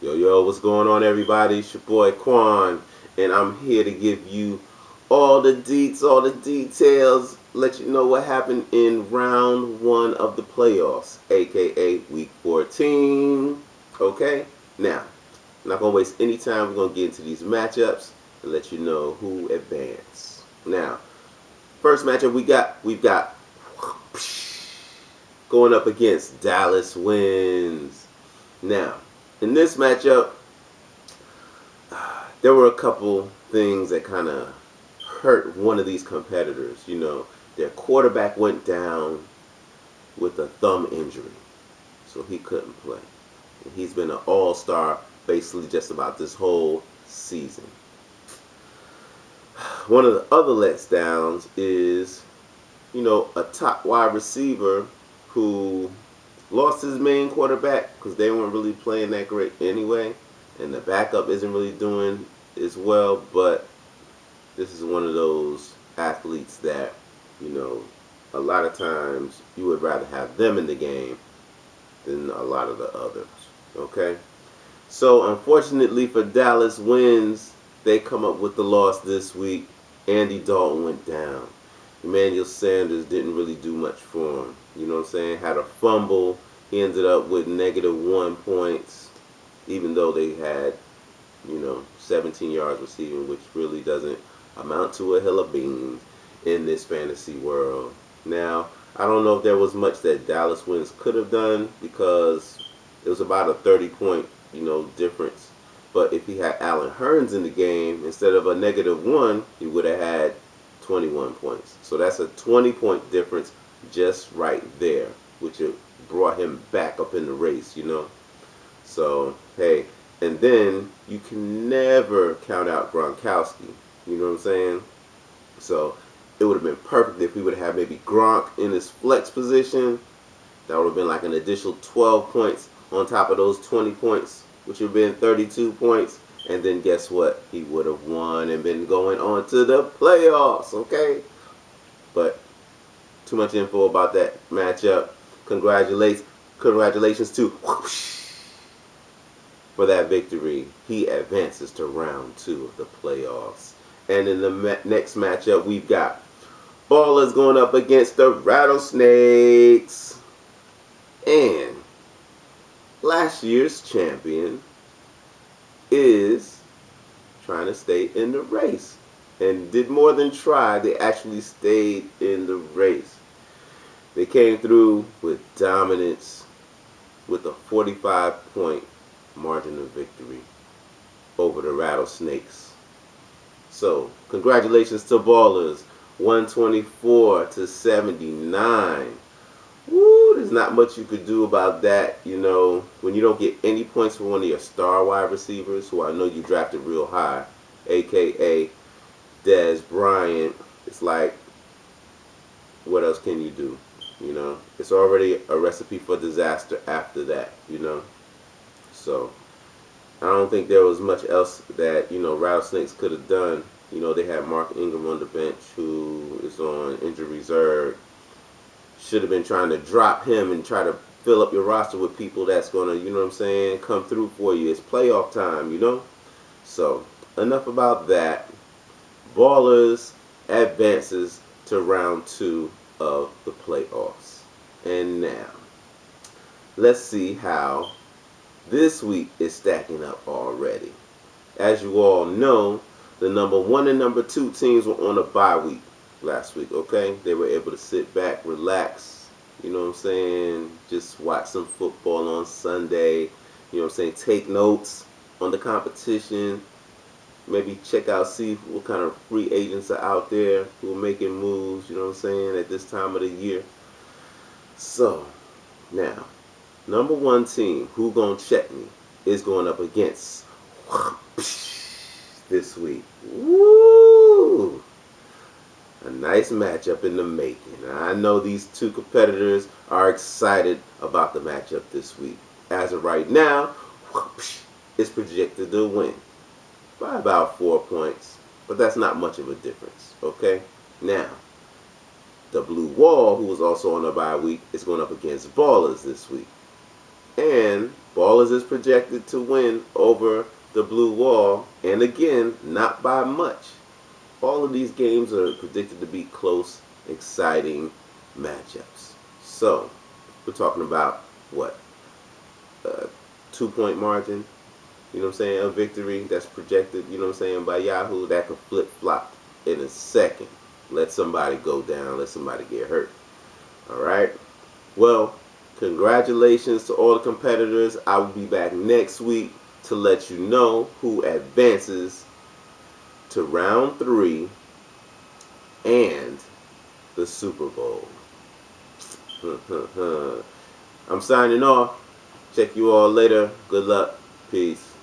Yo, what's going on, everybody? It's your boy Quan, and I'm here to give you all the deets, all the details, let you know what happened in round one of the playoffs, aka week 14. Okay? Now, I'm not going to waste any time. We're going to get into these matchups and let you know who advanced. Now, first matchup we've got going up against Dallas Wins. Now, in this matchup, there were a couple things that kind of hurt one of these competitors. Their quarterback went down with a thumb injury, so he couldn't play. And he's been an all-star basically just about this whole season. One of the other letdowns is, a top wide receiver who lost his main quarterback because they weren't really playing that great anyway, and the backup isn't really doing as well. But this is one of those athletes that, a lot of times you would rather have them in the game than a lot of the others. Okay? So unfortunately for Dallas Wins, they come up with the loss this week. Andy Dalton went down. Emmanuel Sanders didn't really do much for him. You know what I'm saying? Had a fumble. He ended up with -1 points, even though they had, 17 yards receiving, which really doesn't amount to a hill of beans in this fantasy world. Now, I don't know if there was much that Dallas Wins could have done because it was about a 30-point, difference. But if he had Allen Hurns in the game, instead of a -1, he would have had 21 points. So that's a 20-point difference just right there, which it brought him back up in the race, So, hey, and then you can never count out Gronkowski. You know what I'm saying? So it would have been perfect if we would have had maybe Gronk in his flex position. That would have been like an additional 12 points on top of those 20 points, which would have been 32 points. And then guess what? He would have won and been going on to the playoffs, okay? But too much info about that matchup. Congratulations to for that victory. He advances to round 2 of the playoffs. And in the next matchup, we've got Ballers going up against the Rattlesnakes. And last year's champion is trying to stay in the race. And did more than try, they actually stayed in the race. They came through with dominance with a 45-point margin of victory over the Rattlesnakes. So, congratulations to Ballers, 124-79. Woo, there's not much you could do about that, when you don't get any points from one of your star wide receivers, who I know you drafted real high, aka Dez Bryant. It's like, what else can you do? It's already a recipe for disaster after that, So, I don't think there was much else that, Rattlesnakes could have done. They had Mark Ingram on the bench, who is on injury reserve. Should have been trying to drop him and try to fill up your roster with people that's going to, come through for you. It's playoff time, So, enough about that. Ballers advances to round 2 of the playoffs. And now, let's see how this week is stacking up already. As you all know, the number 1 and number 2 teams were on a bye week last week, okay? They were able to sit back, relax, just watch some football on Sunday, take notes on the competition, maybe check out, see what kind of free agents are out there who are making moves, at this time of the year. So, now, number 1 team, who gonna check me, is going up against this week. Woo! A nice matchup in the making. I know these two competitors are excited about the matchup this week. As of right now, it's projected to win by about 4 points, but that's not much of a difference, okay? Now, the Blue Wall, who was also on a bye week, is going up against Ballers this week. And Ballers is projected to win over the Blue Wall. And again, not by much. All of these games are predicted to be close, exciting matchups. So, we're talking about what? A 2-point margin, you know what I'm saying, a victory that's projected, you know what I'm saying, by Yahoo. That could flip flop in a second. Let somebody go down, let somebody get hurt. Alright? Well, congratulations to all the competitors. I will be back next week to let you know who advances to round 3 and the Super Bowl. I'm signing off. Check you all later. Good luck. Peace.